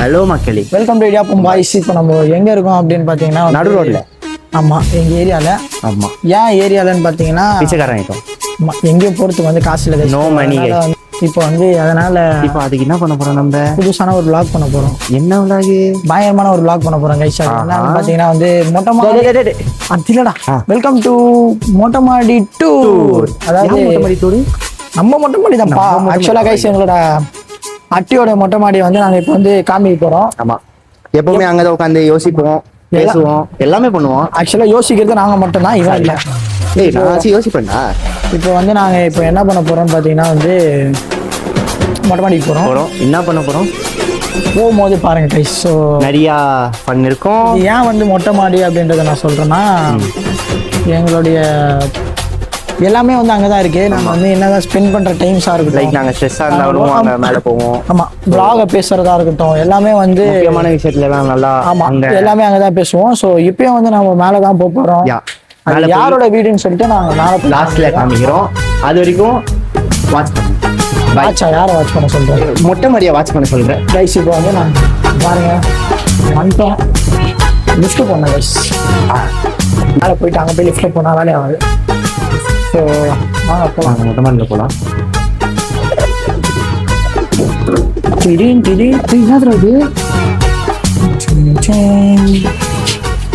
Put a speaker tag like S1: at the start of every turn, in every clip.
S1: Hello மக்களே,
S2: welcome to idiyappam boys. இப்போ நம்ம எங்கே இருக்கோம் அப்படின்னு பார்த்தீங்கன்னா
S1: நடு ரோட்ல.
S2: ஆமாம், எங்கள் ஏரியாவில்.
S1: ஆமாம்,
S2: ஏன் ஏரியாலன்னு பார்த்தீங்கன்னா
S1: பிச்சைக்காரன் ஆகிட்டோம்.
S2: ஆமாம், எங்கேயும் போகிறதுக்கு வந்து காசு இல்லை.
S1: No money.
S2: இப்போ வந்து அதனால்
S1: இப்போ அதுக்கு என்ன பண்ண போகிறோம்? நம்ம
S2: புதுசான ஒரு vlog பண்ண போகிறோம்.
S1: என்ன vlog?
S2: பயங்கரமான ஒரு vlog பண்ண போகிறோம் கைஸ். என்னன்னு பார்த்தீங்கன்னா வந்து மொட்டை மாடி. இல்லடா, வெல்கம் டு மொட்டை மாடி டூர். அதாவது
S1: மொட்டை மாடி டூர்
S2: நம்ம மொட்டை மாடி தான்ப்பா. ஆக்சுவலாக கைஸ் எங்களோட அட்டியோட மொட்டை மாடி வந்து நாங்கள் இப்போ வந்து காமிக்க போகிறோம்.
S1: ஆமாம், எப்பவுமே அங்கதான் உட்காந்து யோசிப்போம், பேசுவோம், எல்லாமே பண்ணுவோம்.
S2: ஆக்சுவலாக யோசிக்கிறது நாங்கள் மட்டும்தான், இவன் இல்லை.
S1: ஏய், நான் யோசிப்பேன்டா.
S2: இப்போ வந்து நாங்கள் இப்போ என்ன பண்ண போகிறோம்னு பார்த்தீங்கன்னா வந்து மொட்டை மாடிக்கு போகிறோம்.
S1: என்ன பண்ண போகிறோம்
S2: போகும்போது பாருங்கள் கைஸ். ஸோ
S1: நிறையா ஃபன் இருக்கும்.
S2: ஏன் வந்து மொட்டை மாடி அப்படின்றத நான் சொல்கிறேன்னா, எங்களுடைய எல்லாமே வந்து அங்கே தான் இருக்குது. நம்ம வந்து என்னதான் ஸ்பெண்ட் பண்ணுற டைம்ஸாக இருக்கட்டும்,
S1: லைக் நாங்கள் ஸ்ட்ரெஸ்ஸாக இருந்தாலும் அங்கே மேலே போவோம்.
S2: ஆமாம், vlog பேசுகிறதா இருக்கட்டும், எல்லாமே வந்து
S1: முக்கியமான விஷயத்துலலாம் நல்லா.
S2: ஆமாம், எல்லாமே அங்கே தான் பேசுவோம். ஸோ இப்பயும் வந்து நம்ம மேலே தான் போக போகிறோம். அது யாரோட வீடுன்னு சொல்லிட்டு நாங்கள் மேலே
S1: லாஸ்ட்ல காமிக்கிறோம். அது வரைக்கும் வாட்ச் பண்ணுங்க.
S2: வாட்சா யாரை வாட்ச் பண்ண சொல்கிறேன்?
S1: மொட்டை மாடியை வாட்ச் பண்ண சொல்கிறேன்
S2: கைஸ். இப்போ வந்து நான் பாருங்க வந்துட்டேன். லிஃப்ட் போனேன் கைஸ். மேலே போயிட்டு அங்கே போய் லிஃப்ட்டில் போனால் வேலையே ஆகுது. ஸோ வாங்க போகலாம்.
S1: மொட்டை மாடியில் போகலாம்.
S2: என்னது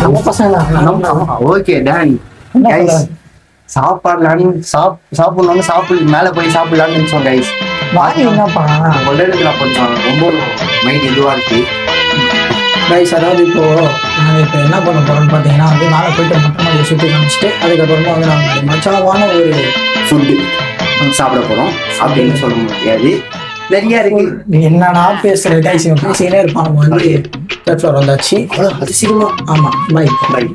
S2: நம்ம பசங்களா?
S1: Okay done. சாப்பாடுலான்னு சாப்பிடணும்னு மேலே போய் சாப்பிடலான்னு நினைச்சோம் கைஸ்.
S2: வாங்கி என்னப்பா
S1: இடத்துல கொஞ்சம் ரொம்ப மைண்ட் இதுவாக இருக்கு
S2: கைஸ். அதாவது இப்போ நாங்கள் இப்போ என்ன பண்ண போகிறோம்னு பார்த்தீங்கன்னா வந்து மேலே போயிட்டு மொட்டை மாடியை சுற்றி காமிச்சிட்டு அதுக்கப்புறமா வந்து நாங்கள் மச்சாவான ஒரு
S1: ஃபுட்டு சாப்பிட போகிறோம் அப்படின்னு சொல்ல முடியாது. நிறைய இருக்கு.
S2: என்னடா பேசுகிற கைஸ், பேசிக்கினே இருப்பான். நம்ம வந்து தேர்ட் ஃப்ளோர் வந்தாச்சு.
S1: அது சீக்கிரமா.
S2: ஆமாம், பை
S1: பை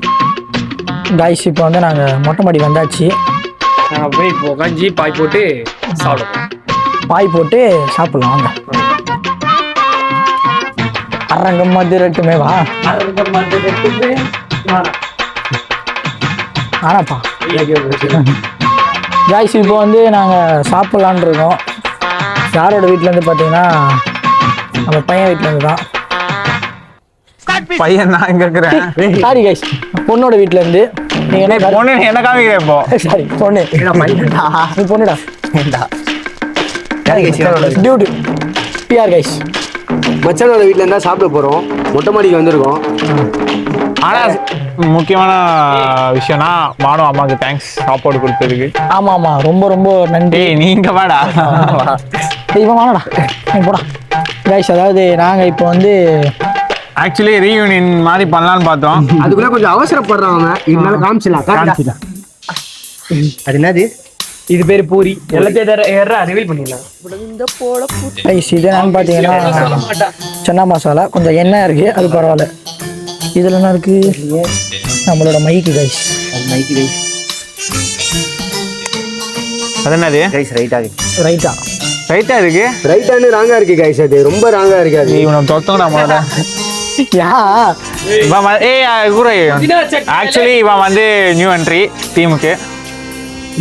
S2: கைஸ். இப்போ வந்து நாங்கள் மொட்டை மாடி வந்தாச்சு.
S3: நாங்கள் போய் இப்போ உட்காந்து பாய் போட்டு சாப்பிடுவோம்.
S2: பாய் போட்டு சாப்பிடலாம் வாங்க. அரங்கம் மதுரட்டுமே வா. ஆனாப்பா கைஸ், இப்போ வந்து நாங்கள் சாப்பிட்லான் இருக்கோம். யாரோட வீட்டிலேருந்து பார்த்தீங்கன்னா நம்ம பையன் வீட்டிலேருந்து தான்.
S3: பையன் நான் கேட்குறேன்.
S2: சாரி கைஸ், பொண்ணோட வீட்டிலேருந்து. நீங்கள் என்ன
S3: பொண்ணு என்ன காமிக்கிறேன் இப்போ?
S2: சாரி பொண்ணு, நீ பொண்ணுடா. Duty PR guys.
S4: மச்சானோட வீட்டில் இருந்தால் சாப்பிட போகிறோம். மொட்டை மாடிக்கு வந்திருக்கோம்.
S3: ஆனால் முக்கியமான விஷயம்னா மானு அம்மாவுக்கு தேங்க்ஸ் சாப்பாடு கொடுத்ததுக்கு.
S2: ஆமாம் ஆமாம், ரொம்ப ரொம்ப நன்றி.
S3: நீங்க வாடா.
S2: இவன் வாடா, நீ போடா கைஸ். அதாவது நாங்கள் இப்போ வந்து
S3: ஆக்சுவலி ரீயூனியன் மாதிரி பண்ணலான்னு பார்த்தோம்.
S4: அதுக்குள்ள கொஞ்சம் அவசரப்படுறவங்க இருந்தாலும் காமிச்சிடலாம்.
S1: அது என்னது?
S3: இது பேர் பூரி. எல்லாத்தையும் ரிவீல் பண்ணிடலாம்
S2: கைஸ். இது என்னன்னு பார்த்தீங்கன்னா சன்னா மசாலா, கொஞ்சம் எண்ணெய் இருக்குது, அது பரவாயில்ல. இதில் என்ன இருக்குது? நம்மளோட மைக்கு கைஸ்.
S1: மைக்கு கைஸ்.
S3: அது என்னது
S1: கைஸ்? ரைட்டா
S2: ரைட்டா
S3: ரைட்டா இருக்கு.
S4: ரைட்டானு ராங்கா இருக்கு கைஸ். அது ரொம்ப ராங்கா இருக்காது.
S3: இவனை தொத்தம் நம்மளோட ஆக்சுவலி இவன் வந்து நியூ என்ட்ரி டீமுக்கு.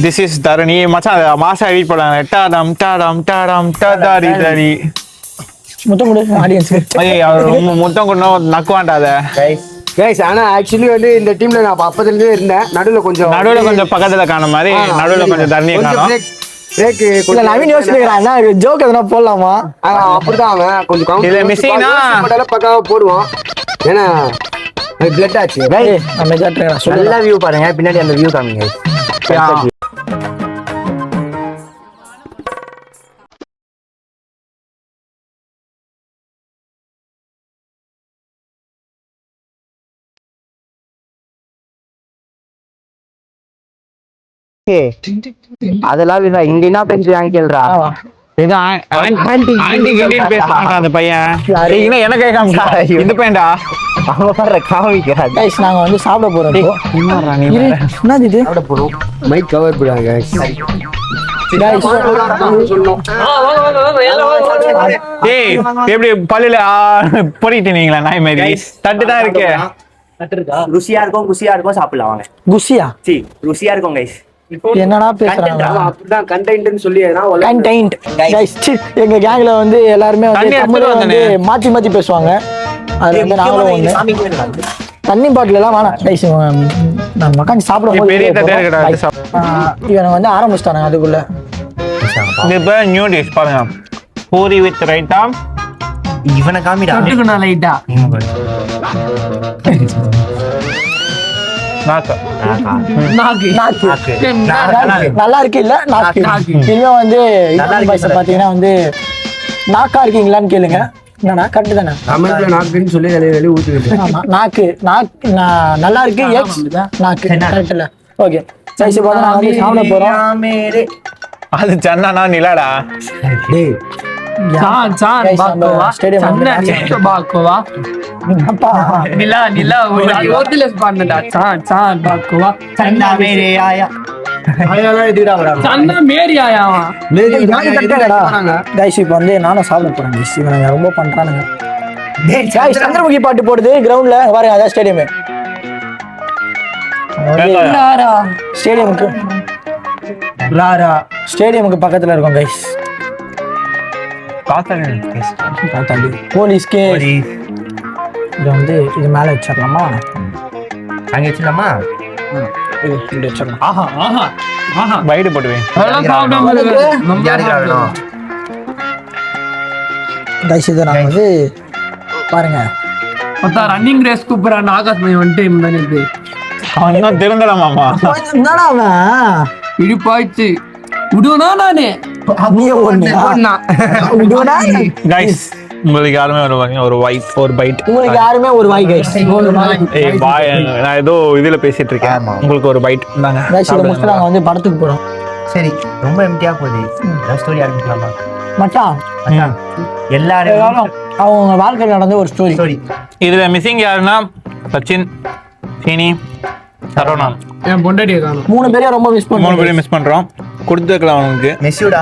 S3: திஸ் இஸ் தரணி மச்சான். மாசா எடிட் பண்ணாங்க. டாடம் டாடம் டாடம் டாடாரி தாரி.
S2: முத்தம் கொடு ஆடியன்ஸ்.
S3: முத்தம் கொண்டு நக்குவான்டாத
S4: கைஸ். ஆனா ஆக்சுவலி வந்து இந்த டீம்ல நான் அப்பதுலேருந்தே இருந்தேன். நடுவில் கொஞ்சம்
S3: பக்கத்துல காண மாதிரி, நடுவில் கொஞ்சம் தரணியை காணும்.
S2: இல்ல நவீன் யோசிச்சுக்கிறான், ஜோக் எதனா போடலாமா?
S4: அப்படிதான் அவன் கொஞ்சம்
S3: இதுல மிஸ்ஸிங்னா
S4: பக்காவா போடுவான். ஏன்னா பிளட் ஆச்சு.
S1: நல்லா வியூ பாருங்க, பின்னாடி அந்த வியூ காமிங்க. அதெல்லாம் இங்க என்ன பேசுறாங்க கேள்றா.
S3: அந்த பையன் என்ன கேட்காம இந்த பையன்டா
S2: நாங்க வந்து சாப்பிட போறோம். என்னது இது?
S4: சாப்பிட போறோம். மைக் கவர் போடுறாங்க.
S3: எப்படி பல்லுல பொறிட்டீங்களா? நாய் மாதிரி தட்டு தான் இருக்கு.
S1: ருசியா இருக்கும், குசியா இருக்கும், சாப்பிடலாம் வாங்க.
S2: குசியா?
S1: ருசியா இருக்கும் கைஸ்.
S2: என்னடா பேசுறாங்க
S4: அப்படிதான் கண்டென்ட்னு சொல்லி
S2: கண்டென்ட் கைஸ் எங்க கேங்ல வந்து எல்லாருமே வந்து
S3: தண்ணி
S2: தமிழ்ல
S3: எடுத்துட்டு
S2: வந்து மாத்தி மாத்தி பேசுவாங்க அது வந்து நாங்களும் ஒண்ணு தண்ணி பாட்டில் எல்லாம் வேணாம் கைஸ் நம்ம உட்காந்து சாப்பிடும்
S3: பெரிய தட்டையா இருக்கடா,
S2: போது இவனை வந்து ஆரம்பிச்சிட்டானுங்க அதுக்குள்ள
S3: இப்போ நியூ டிஷ் பாருங்க, பூரி வித் ரைத்தா.
S1: இவனை காமிடா.
S2: தொட்டுக்கணும் லைட்டா
S3: நாக்கு
S2: நல்லா இருக்கு இல்ல நாக்கு இனிமே வந்து பாத்தீங்கன்னா வந்து நாக்கா இருக்கீங்களான்னு கேளுங்க. என்னன்னா கரெக்ட் தானே
S4: தமிழ்ல நாக்குன்னு சொல்லி வெளியே ஊத்துக்கிட்டு
S2: ஆமா நாக்கு நல்லா இருக்கு எக்ஸ் நாக்கு கரெக்ட் இல்ல ஓகே சைஸ் பார்த்தா நான் வந்து சாப்பிட போறோம்.
S3: அது சன்னானா நிலாடா.
S4: டேய்
S2: நானும் சாப்பிட போறேன். ரொம்ப பண்றானுங்க. சந்திரமுகி பாட்டு போடுது கிரவுண்ட்ல பாருங்க, அதான் ஸ்டேடியம். ஸ்டேடியமுக்கு பக்கத்துல இருக்கும் கைஸ். போலீஸ்க்கு இது வந்து இது மேல வச்சிடலாமா?
S1: அங்க வச்சிடலாமா?
S2: இப்படி வச்சிடலாம்.
S3: வைடு போட்டுவேன்.
S2: கைஸ் இதை நான் வந்து பாருங்க
S5: ரன்னிங் ரேஸ் கூப்பிடுறான் ஆகாஷ் மையம் வந்துட்டு
S3: அவன் இன்னும் திருந்தலாமாமா.
S2: என்னடா அவன்
S5: இடிப்பாயிடுச்சு விடுவனா நானே
S3: கைஸ் உங்களுக்கு யாருமே ஒரு வைட் ஒரு பைட்.
S2: உங்களுக்கு யாருமே ஒரு வாய் கைஸ்.
S3: பாய் நான் ஏதோ இதுல பேசிட்டு இருக்கேன். உங்களுக்கு ஒரு பைட் தாங்க.
S2: கைஸ் இத முடிச்சு நாங்க வந்து படத்துக்கு போறோம்.
S1: சரி, ரொம்ப எம்டியா போகுது. லவ் ஸ்டோரி ஆரம்பிக்கலாமா?
S2: மச்சான்
S1: எல்லாரும்
S2: அவங்க வாழ்க்கையில் நடந்த ஒரு ஸ்டோரி.
S3: இதுல மிஸ்ஸிங் யாருன்னா சச்சின், சீனி, சரவணா.
S5: என் பொண்டாட்டியை காணும்.
S2: 3 பேரையும் ரொம்ப மிஸ்
S3: 3
S2: பண்ணுவோம்.
S3: பேரையும் மிஸ் பண்றோம். கொடுத்துக்கலாம் அவனுக்கு.
S1: மெஸ்ஸியோடா.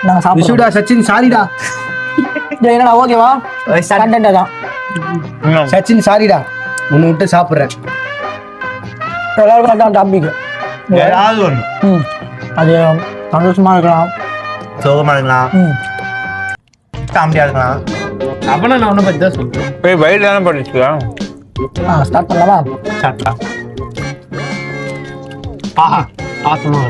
S2: நாங்க சாப்பிடுடா
S4: சச்சின் சாரிடா.
S2: என்னடா ஓகேவா? கண்டென்ட் தான்.
S3: இன்னும்
S4: சச்சின் சாரிடா, உன்னை விட்டு சாப்பிடுறேன்.
S2: எல்லாருக்கும் அதான் டாபிக்.
S1: ஏதாவது ஒண்ணு.
S2: அது சந்தோஷமா இருக்கலாம்,
S1: சோகமா இருக்கலாம், காமெடியா இருக்கலாம்.
S5: அப்பனா நான் ஒன்ன பத்தி தான் சொல்றேன்.
S3: போய் வைட் தானே படிச்சுக்கலாம்.
S2: ஸ்டார்ட் பண்ணலாமா?
S3: சாப்பிட்டா
S5: ஆஹா ஆசமா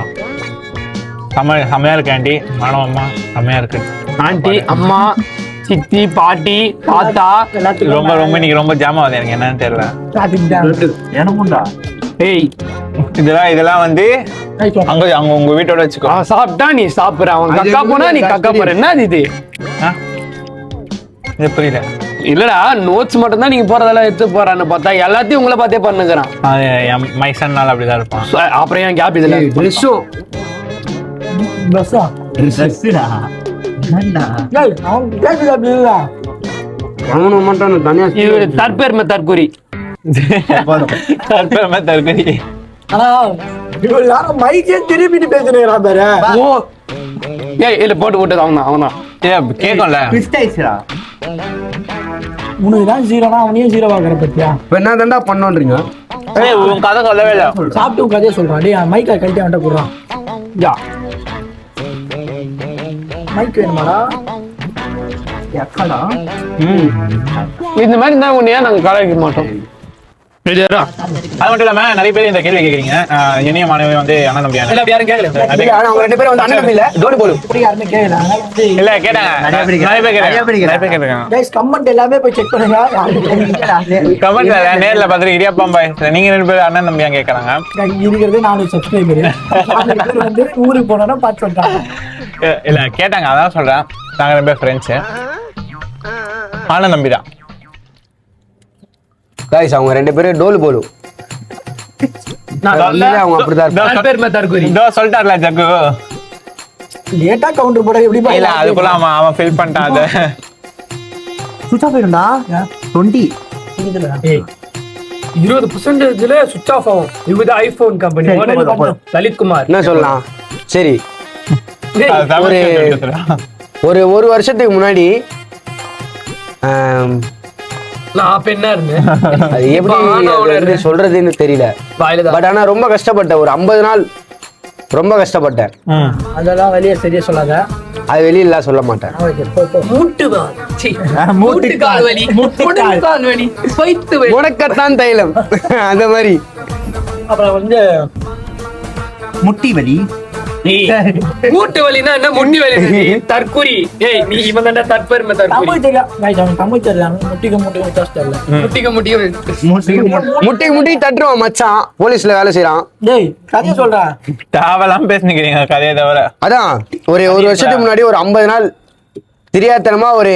S3: செம்மையா இருக்கு ஆண்டி. மாணவம்மா செம்மையா இருக்கு.
S5: ஆண்டி, அம்மா, சித்தி, பாட்டி, தாத்தா
S3: ரொம்ப ரொம்ப இன்னைக்கு ரொம்ப ஜாம் ஆகுது. எனக்கு என்னன்னு தெரியல.
S1: எனக்கும்டா.
S5: ஏய்
S3: இதெல்லாம் வந்து அங்க அங்க உங்க வீட்டோட வச்சுக்கோ.
S5: சாப்பிட்டா நீ சாப்பிடுற, அவன் கக்கா போனா நீ கக்கா போற. என்ன இது?
S3: இது புரியல.
S5: இல்லடா நோட்ஸ் மட்டும் தான் நீங்க போறதெல்லாம் எடுத்து போறான்னு பார்த்தா எல்லாத்தையும் உங்களை பார்த்தே பண்ணுங்கிறான்.
S3: மைசன்னால அப்படிதான் இருப்பான்.
S5: அப்புறம் ஏன் கேப் இதுல
S4: அவனும் மட்டும் தனியா
S5: இது தற்பெருமை தற்கொரி.
S3: தற்கொலை.
S2: ஆனா இவள் யாரும் மைக்கே திருப்பிட்டு பேசுறா பாரு.
S5: ஓ ஏய் இல்ல போட்டு அவன்தான்
S3: கேட்கும்ல.
S2: உனக்கு தான் ஜீரோனா அவனையும் ஜீரோ ஆகிற பத்தியா?
S4: இப்ப என்ன தாண்டா பண்ணோன்றீங்க?
S3: உன் கதை சொல்லவே இல்லை.
S2: சாப்பிட்டு கதையை சொல்றான். டேய் மைக்கை கழட்டி அவன்கிட்ட கொடுறான்.
S5: யா
S2: மைக் வேணுமாடா?
S5: இந்த மாதிரி இருந்தா உன்னையா நாங்க கலாய்க்க மாட்டோம்.
S3: அது மட்டும் இல்லாம நிறைய பேர் இந்த கேள்வி கேக்குறீங்க. இனிய மாணவி வந்து அண்ணன் தம்பியான
S4: அவங்க 2 பேரும் வந்து அண்ணன் இல்ல டோடு போடு.
S2: இப்படி யாருமே கேட்கல.
S3: இல்ல கேட்டாங்க. நிறைய பேர் கேட்டாங்க.
S2: கைஸ் கமெண்ட் எல்லாமே போய் செக் பண்ணுங்க.
S3: கமெண்ட்ல நேர்ல பாத்துட்டு இடியாப்பம் பாய் நீங்க 2 பேரும் அண்ணன் தம்பியா கேக்குறாங்க.
S2: இருக்கிறது 4 சப்ஸ்கிரைபர். 4 பேர் வந்து ஊருக்கு போனா பார்த்து சொல்றாங்க.
S3: இல்ல கேட்டாங்க, அதான் சொல்றேன். நாங்க 2 பேர் ஃப்ரெண்ட்ஸ். அண்ணன் தம்பிதான்.
S4: கைஸ் அவங்க 2 பேரும் டோல் போடு. அவங்க அப்படிதான்
S5: தற்கொரி
S3: சொல்லிட்டார்ல ஜக்கு.
S2: லேட்டா கவுண்டர் போட எப்படி
S3: இல்ல அதுக்குள்ள அவன் ஃபில் பண்ணிட்டான். அதை
S1: சுவிட்ச் ஆஃப் ஆயிடும்டா. 20
S5: 20% சுவிட்ச் ஆஃப் ஆகும். இது ஐபோன் கம்பெனி லலித் குமார்
S4: என்ன சொல்லலாம். சரி, ஒரு வருஷத்துக்கு முன்னாடி
S5: நான் பெண்ணா இருந்தேன்.
S4: அது எப்படி சொல்றதுன்னு தெரியல. பட் ஆனா ரொம்ப கஷ்டப்பட்ட ஒரு 50 நாள் ரொம்ப கஷ்டப்பட்டேன்.
S2: அதெல்லாம் வெளியே சரியா சொல்லாத.
S4: அது வெளியில சொல்ல மாட்டேன்.
S5: மூட்டுக்கால் வலி முட்டுக்கால் வலி பைத்து வலி
S4: உனக்கத்தான் தைலம் அந்த மாதிரி.
S2: அப்புறம் வந்து
S1: முட்டி வலி.
S5: மூட்டு வலினா என்ன முட்டி வலி தற்குறி. ஏய் நீ இவன் தான்டா தற்பெருமை தற்குறி.
S2: தமிழ் தெரியும் guys, அவனுக்கு தமிழ் தெரியல. முட்டிக்கு வித்தியாசம் தெரியல.
S5: முட்டிக்கு
S4: முட்டி தட்டுருவான் மச்சான். போலீஸ்ல வேலை செய்யறான்.
S2: டேய் கதையை சொல்றேன்.
S3: தேவலாம் பேசுனீங்க கதையை தவிர.
S4: அதான் ஒரு வருஷத்துக்கு முன்னாடி ஒரு 50 நாள் தெரியாதனமா ஒரு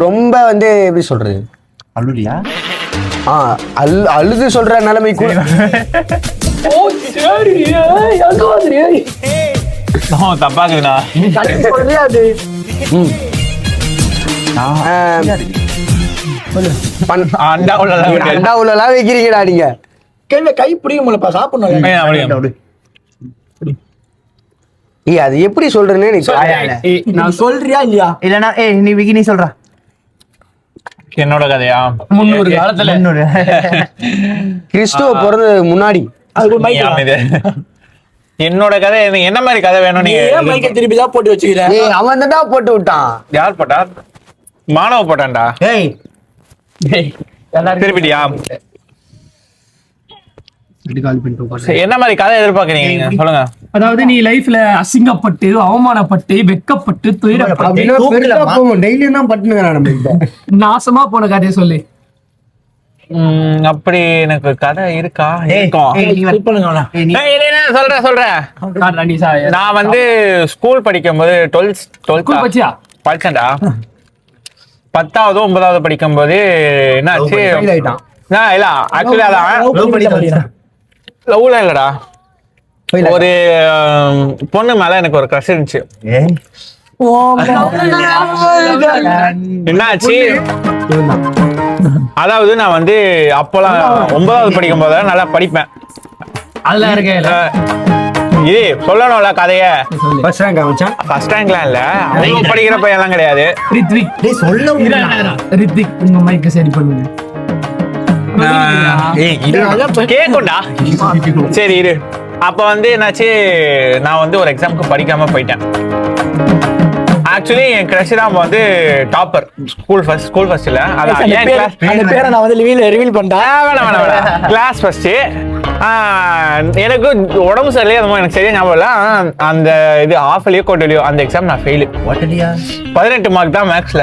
S4: ரொம்ப வந்து எப்படி சொல்றது,
S1: அழுலியா
S4: அழுது சொல்ற நிலைமை கூட.
S3: தப்பாக்குதுண்ணா.
S4: அண்டா உள்ளலாம் வைக்கிறீங்கடா நீங்க.
S2: கை பிடிக்கும்லப்பா, சாப்பிடணும்.
S4: அது எப்படி சொல்றேன்னு
S2: நான் சொல்றியா இல்லையா?
S1: இல்லனா நீ விக்கி நீ சொல்ற.
S3: என்னோட கதையா?
S5: 300 காலத்துல
S4: கிறிஸ்துவ பிறந்தது முன்னாடி.
S3: என்னோட கதை என்ன மாதிரி கதை வேணும் நீங்க?
S2: திருப்பி தான் போட்டு வச்சுக்கிறேன்.
S4: அவன் தான் போட்டு விட்டான்.
S3: யார் போட்டா? மாணவ போட்டான்டா. திருப்பிட்டியா? என்ன மாதிரி கதை எதிர்பார்க்கறீங்க நீங்க சொல்லுங்க.
S5: அதாவது நீ லைஃப்ல அசிங்கப்பட்டு அவமானப்பட்டு வெக்கப்பட்டு துயரப்பட்டு
S4: டெய்லியும் தான் பட்டுனுங்க
S5: நாசமா போன கதையை சொல்லு.
S3: அப்படி எனக்கு கதை இருக்கா? சொல்றேன். நான் வந்து ஸ்கூல் படிக்கும் போது 12th படிச்சேன்டா. 10வது 9வது படிக்கும் போது என்னாச்சு, இல்ல ஆக்சுவலி அதான் லவ்ல இல்லடா, ஒரு பொண்ணு மேல எனக்கு ஒரு க்ரஷ் இருந்துச்சு. என்னாச்சு, அதாவது நான் வந்து அப்போலாம் 9வது படிக்கும் போது நல்லா படிப்பேன்.
S5: அதெல்லாம் இருக்கேன்
S3: இது சொல்லணும்ல கதைய.
S4: ஃபர்ஸ்ட் ரேங்க் ஆச்சா?
S3: ஃபர்ஸ்ட் ரேங்க்லாம் இல்ல, அவங்க படிக்கிற பையன்லாம் கிடையாது.
S5: ரித்விக் உங்க மைக்க சரி பண்ணுங்க.
S3: கேக்கும்டா. சரி இரு. அப்ப வந்து என்னாச்சு, நான் வந்து ஒரு எக்ஸாமுக்கு படிக்காம போயிட்டேன். ஆக்சுவலி என் கிரஷ் தான் வந்து டாப்பர், ஸ்கூல் ஃபர்ஸ்ட் இல்ல, அதான் ஏன் கிளாஸ்
S2: அந்த பேரை நான் வந்து ரிவீல் பண்ணிட்டேன்.
S3: வேணாம் கிளாஸ் ஃபர்ஸ்ட். எனக்கு உடம்பு சரியில்லையே, அந்த மாதிரி எனக்கு சரியா ஞாபகம் இல்லை. அந்த இது ஆஃப்லியோ கோட்டலியோ அந்த எக்ஸாம் நான் ஃபெயிலு. 18 மார்க் தான் மேக்ஸ்ல,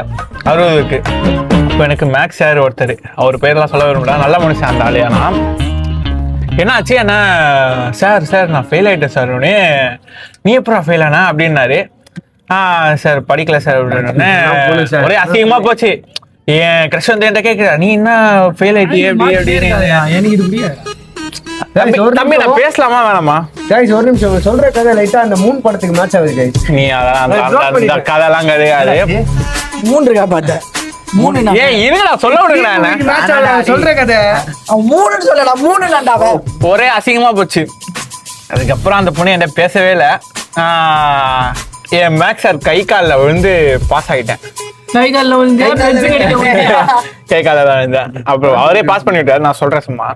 S3: 60க்கு. இப்போ எனக்கு மேக்ஸ் சார் ஒருத்தர், அவர் பேர்லாம் சொல்ல விரும்பல, நல்ல மனுஷன் அந்த ஆளியானா. என்னாச்சு, என்ன சார் நான் ஃபெயில் ஆயிட்டேன் சார். உடனே நீ எப்பறம் ஃபெயில் ஆனா அப்படின்னாரு. சார் படிக்கல சார் அப்படின்னு. ஒரே அசிங்கமா போச்சு. என் கிரஷ் வந்து என்கிட்ட கேட்குறா, நீ என்ன ஃபெயில் ஆயிட்டியே அப்படி அப்படின்னு.
S5: எனக்கு இது புரியாது
S3: தம்பி நான் பேசலாமா வேணாமா?
S4: கைஸ் ஒரு நிமிஷம் சொல்ற கதை லைட்டா அந்த 3 படத்துக்கு மேட்ச் ஆகுது கைஸ்.
S3: நீ அந்த கதைலாம் கிடையாது.
S2: 3 இருக்கா பார்த்தேன். 3
S3: ஏன் இருங்கடா சொல்ல விடுங்கடா.
S4: சொல்ற கதை
S2: 3 சொல்லடா. 3 இல்லடா.
S3: ஒரே அசிங்கமா போச்சு. அதுக்கப்புறம் அந்த பொண்ணு என்கிட்ட பேசவே இல்லை. என் மேக்ஸ் சார் கை காலில் விழுந்து பாஸ் ஆகிட்டேன்.
S5: கை காலில் விழுந்து
S3: கை காலில் தான் இருந்தேன். அப்புறம் அவரே பாஸ் பண்ணி விட்டாரு, நான் சொல்றேன் சும்மா.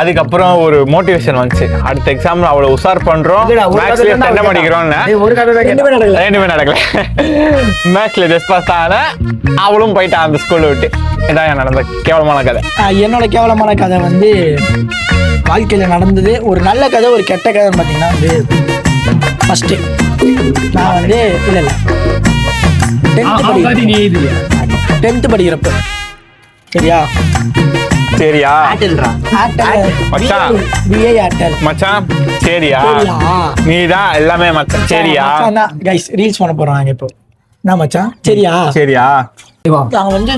S3: அதுக்கப்புறம் ஒரு மோட்டிவேஷன் வந்துச்சு, அடுத்த எக்ஸாம்ல அவ்வளவு உஷார் பண்றோம், மேக்ஸ்ல என்ன படிக்கிறோம்னு. ரெண்டுமே நடக்கல. மேக்ஸ்ல ஜஸ்ட் பாஸ் ஆன, அவளும் போயிட்டான் அந்த ஸ்கூல்ல விட்டு. இதான் நடந்த கேவலமான கதை.
S2: என்னோட கேவலமான கதை வந்து வாழ்க்கையில நடந்தது. ஒரு நல்ல கதை ஒரு கெட்ட கதை பார்த்தீங்கன்னா வந்து ஃபர்ஸ்ட் நான் வந்து இல்ல 10th படிக்கிறப்ப சரியா
S3: மச்சான் மச்சான் சரியா, நீதான் எல்லாமே மச்சான் சரியா.
S2: கைஸ் ரீல்ஸ் பண்ண போறாங்க இப்போ. நான் மச்சான் சரியா நாங்க வந்து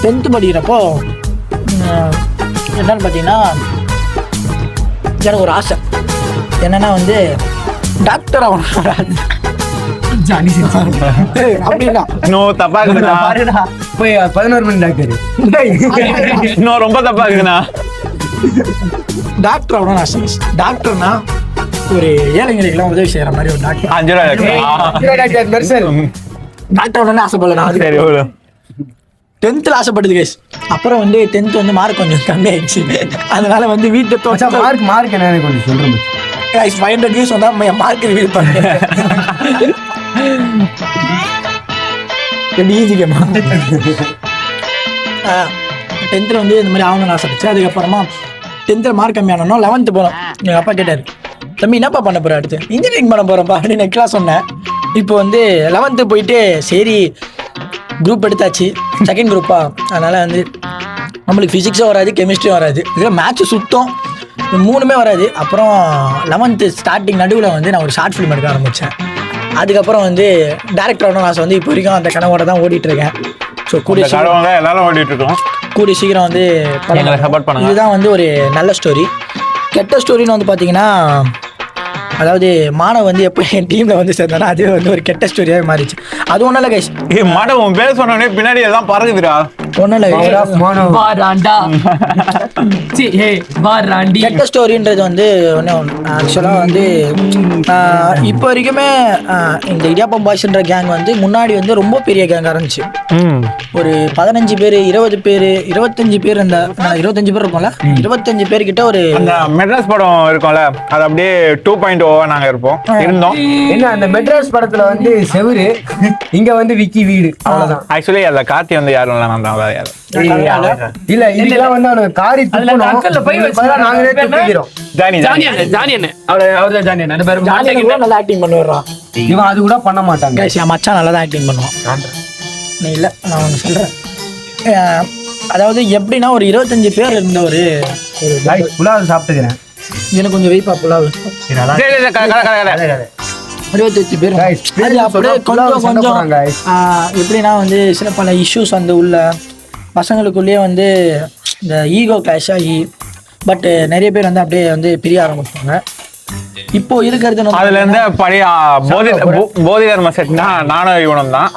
S2: 10th படிக்கிறப்போ என்னன்னு பார்த்தீங்கன்னா எனக்கு ஒரு ஆசை என்னன்னா வந்து டாக்டர் ஆகணும். அப்படின்னா
S3: தப்பா இருக்குதுண்ணா.
S4: போய் 11 மணி டாக்டர்
S3: இன்னும் ரொம்ப தப்பா இருக்குண்ணா.
S2: டாக்டர் ஆகணும் ஆசை. டாக்டர்னா ஒரு ஏழைங்களுக்கெல்லாம் உதவி செய்யற மாதிரி ஒரு டாக்டர்.
S3: 5 ரூபாய்
S2: டாக்டர் ஆகணும்னு ஆசைப்படல நான்.
S3: சரி
S2: 10th ஆசைப்பட்டது கைஸ். அப்புறம் வந்து 10th வந்து மார்க் கொஞ்சம் கம்மியாயிடுச்சு. அதனால வந்து வீட்டை
S4: மார்க் என்ன கொஞ்சம் சொல்றேன்
S2: கைஸ். 500 views வந்தா மார்க் ரிவீல் பண்ணுறேன். ஈஸி கேமா. 10th வந்து இந்த மாதிரி ஆகணும்னு ஆசைப்பச்சு. அதுக்கப்புறமா 10th மார்க் கம்மியானோம். 11th போனோம். எங்கள் அப்பா கேட்டார், தம்பி என்னப்பா பண்ண போகிற அடுத்து? இன்ஜினியரிங் பண்ண போகிறேன்ப்பா அப்படின்னு நெக்லாம் சொன்னேன். இப்போ வந்து 11th போயிட்டு சரி குரூப் எடுத்தாச்சு, செகண்ட் குரூப்பா. அதனால் வந்து நம்மளுக்கு ஃபிசிக்ஸும் வராது, கெமிஸ்ட்ரியும் வராது, இதில் மேத்ஸு சுத்தம், 3மே வராது. அப்புறம் 11th ஸ்டார்டிங் நடுவில் வந்து நான் ஒரு ஷார்ட் ஃபிலிம் எடுக்க ஆரம்பித்தேன். அதுக்கப்புறம் வந்து டேரக்டர் ஆகணும் ஆசை வந்து இப்போ வரைக்கும் அந்த கனவோட தான் ஓடிட்டுருக்கேன். ஸோ கூடிய
S3: எல்லாரும் ஓடிட்டு இருக்கோம்.
S2: கூடிய சீக்கிரம் வந்து
S3: சப்போர்ட் பண்ணுங்க.
S2: இதுதான் வந்து ஒரு நல்ல ஸ்டோரி. கெட்ட ஸ்டோரின்னு வந்து பார்த்தீங்கன்னா, அதாவது மாணவ வந்து எப்போ என் டீமில் வந்து சேர்ந்தானா அதுவே வந்து ஒரு கெட்ட ஸ்டோரியாகவே மாறிச்சு. அது ஒன்றும் இல்லை கைஸ்.
S3: மாணவ உன் பேர் சொன்னோடனே பின்னாடி எல்லாம் பறகுதுடா.
S2: ஒன்றும் இல்லை, கெட்ட ஸ்டோரின்றது வந்து ஒன்றும் ஆக்சுவலாக வந்து இப்போ வரைக்குமே இந்த இடியாப்பம் பாய்ஸ்ன்ற கேங் வந்து முன்னாடி வந்து ரொம்ப பெரிய கேங்காக இருந்துச்சு. ஒரு 15 பேர் 20 பேர் 25 பேர் இந்த 25 பேர் இருக்கும்ல, 25 பேர்கிட்ட ஒரு
S3: அந்த மெட்ராஸ் படம் இருக்கும்ல, அது அப்படியே 2.0 நாங்க இருப்போம் இருந்தோம்.
S4: என்ன அந்த மெட்ராஸ் படத்துல வந்து செவுரு, இங்க வந்து விக்கி வீடு, அவ்வளவுதான்.
S3: ஆக்சுவலி அதுல கார்த்தி வந்து யாரும் இல்லை, நான் தான் வேற யாரும்
S4: இல்ல. இதெல்லாம் வந்து அவனுக்கு காரி நாங்களே தூக்கிக்கிறோம்.
S2: நல்லா ஆக்டிங் பண்ணுவான்.
S4: இவன் அது கூட பண்ண மாட்டாங்க.
S2: மச்சான் நல்லா தான் ஆக்டிங் பண்ணுவான். நீ இல்லை, நான் ஒன்று சொல்றேன். அதாவது எப்படின்னா ஒரு 25 பேர் இருந்த ஒரு
S4: புலாவ் சாப்பிட்டுக்கிறேன்.
S2: எனக்கு கொஞ்சம் வெயிப்பா புலாவு. 25 பேர். அது அப்படியே கொஞ்சம் கொஞ்சம் எப்படின்னா வந்து சில பல இஷ்யூஸ் வந்து உள்ள பசங்களுக்குள்ளேயே வந்து இந்த ஈகோ கிளாஷ் ஆகி பட் நிறைய பேர் வந்து அப்படியே வந்து பிரிய ஆரம்பிப்பாங்க. இப்போ இருக்கிறது
S3: அதுல இருந்து பழைய போதிதர்ம செட்னா நானும் இவனும் தான்.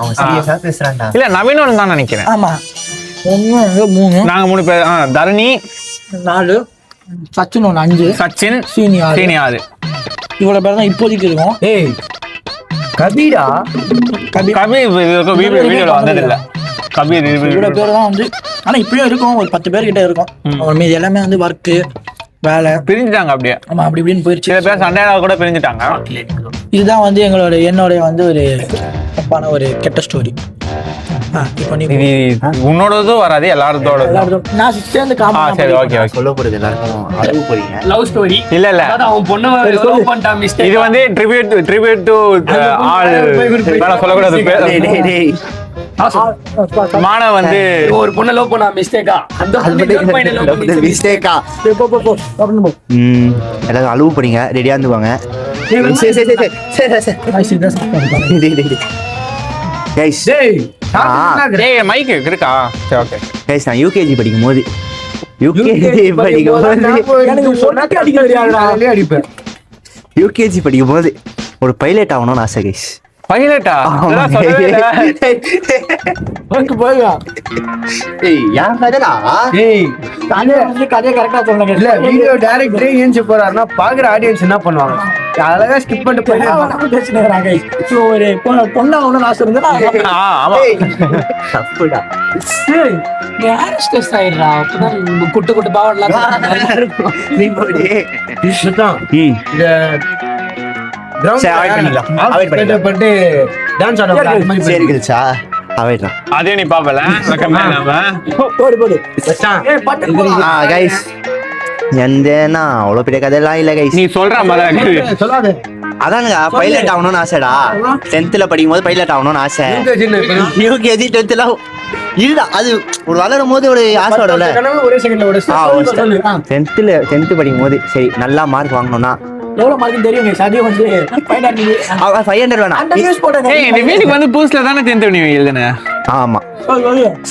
S3: இல்ல நவீனும் தான் நினைக்கிறேன்.
S2: ஆமா, 1 3
S3: நாங்க 3 பேர். தரணி
S2: 4, சச்சின் 5,
S3: சச்சின்
S2: சீனியார் இவ்வளவு பேர் தான் இப்போதைக்கு இருக்கும்.
S4: ஏய் கபீரா,
S3: கபீர் வீடியோல வந்தது இல்ல. கபீர்
S2: இவ்வளவு பேர் தான் வந்து, ஆனா இப்பயும் இருக்கும், ஒரு 10 பேர் கிட்ட இருக்கும். அவங்க மீது எல்லாமே வந்து ஒர்க்கு வேலை
S3: பிரிஞ்சுட்டாங்க அப்படியே.
S2: ஆமா, அப்படி இப்படின்னு போயிடுச்சு.
S3: சில பேர் சண்டையால கூட பிரிஞ்சுட்டாங்க. இதுதான்
S2: வந்து என்னுடைய வந்து ஒரு தப்பான ஒரு கெட்ட ஸ்டோரி. இப்போ நீ
S3: உன்னோடதும் வராது, எல்லாரோட
S2: நான் சேர்ந்து
S3: சரி ஓகே
S1: சொல்ல போறது எல்லாருக்கும் அழுவு போறீங்க.
S5: லவ் ஸ்டோரி
S3: இல்ல இல்ல,
S5: அவன் பொண்ணு லவ் பண்ணிட்டான் மிஸ்டேக்.
S3: இது வந்து ட்ரிபியூட் டு ஆல் வேற சொல்லக்கூடாது. மாணவ வந்து
S5: ஒரு பொண்ணை லவ் பண்ணா மிஸ்டேக்கா, அந்த
S1: மிஸ்டேக்கா எல்லாரும் அழுவு போறீங்க. ரெடியா இருந்துவாங்க.
S3: மைக் இருக்கா? சரி ஓகே
S1: கைஸ், நான் யூகேஜி படிக்கும் போது ஒரு பைலட் ஆகணும்னு ஆசை கைஸ்.
S3: பைலட்டா?
S2: கதையை கரெக்டா சொல்லுங்க.
S4: இல்ல வீடியோ டைரக்டரே ஏஞ்சி போறாருன்னா பாக்குற ஆடியன்ஸ் என்ன பண்ணுவாங்க? அழகா ஸ்கிப் பண்ணிட்டு போயிடுறாங்க.
S2: ஒரு பொண்ணா ஒண்ணு ஆசை இருந்தா குட்டு குட்டு பாவடலாம்
S3: அதே நீ பாப்பல.
S1: அவ்வளவு பெரிய கதையெல்லாம் இல்ல கைஸ்.
S3: நீ சொல்ற மாதிரி
S4: சொல்லாத.
S1: அதானுங்க பைலட் ஆகணும்னு ஆசைடா. 10th படிக்கும் போது பைலட் ஆகணும்னு ஆசை. யூகேஜி 10th இல்ல, அது ஒரு வளரும் போது ஒரு ஆசை வரும்ல. 10th படிக்கும் போது சரி நல்லா மார்க் வாங்கணும்னா
S2: எவ்வளவு மார்க் தெரியும்? சதியம் வந்து
S1: 500 வேணாம்.
S3: இந்த வீட்டுக்கு வந்து புதுசுல தானே 10th நீ எழுதுன.
S1: ஆமா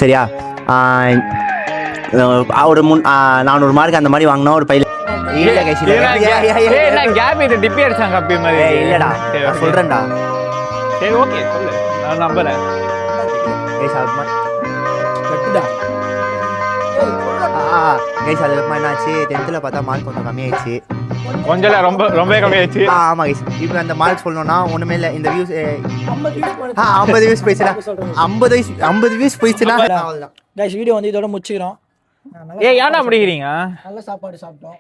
S1: சரியா, ஒரு 400 மார்க் அந்த மாதிரி வாங்கினா ஒரு பைலட்.
S3: டிப்பி அடிச்சாங்க அப்படி மாதிரி
S1: இல்லடா, நான் சொல்றேன்டா.
S3: சரி ஓகே சொல்லு, நான் நம்புறேன்.
S1: கைஸ் அதுக்கப்புறமா என்னாச்சு 10th பார்த்தா மார்க் கொஞ்சம் கம்மியாயிடுச்சு.
S3: கொஞ்சம் இல்ல, ரொம்ப கம்மியாச்சு.
S1: ஆமா கைஸ் இப்போ அந்த மார்க் சொல்லணும்னா ஒண்ணுமே இல்லை. இந்த வியூஸ்
S2: 50 views போயிடுச்சு.
S1: 50 வியூஸ் போயிடுச்சுன்னா 50 வியூஸ் போயிடுச்சுன்னா அவ்வளோதான்.
S2: கைஸ் வீடியோ வந்து இதோட முடிச்சுக்கிறோம்.
S3: ஏய் ஏன்டா முடிக்கிறீங்க?
S2: நல்ல சாப்பாடு சாப்பிட்டோம்.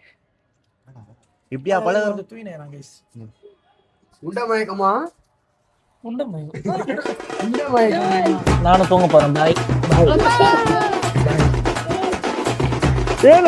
S1: இப்படியா பல
S2: வந்து தூயினேன் கைஸ்.
S4: உண்டமயக்கமா
S2: நானும் தூங்க போறேன். பாய்.
S3: ஏய்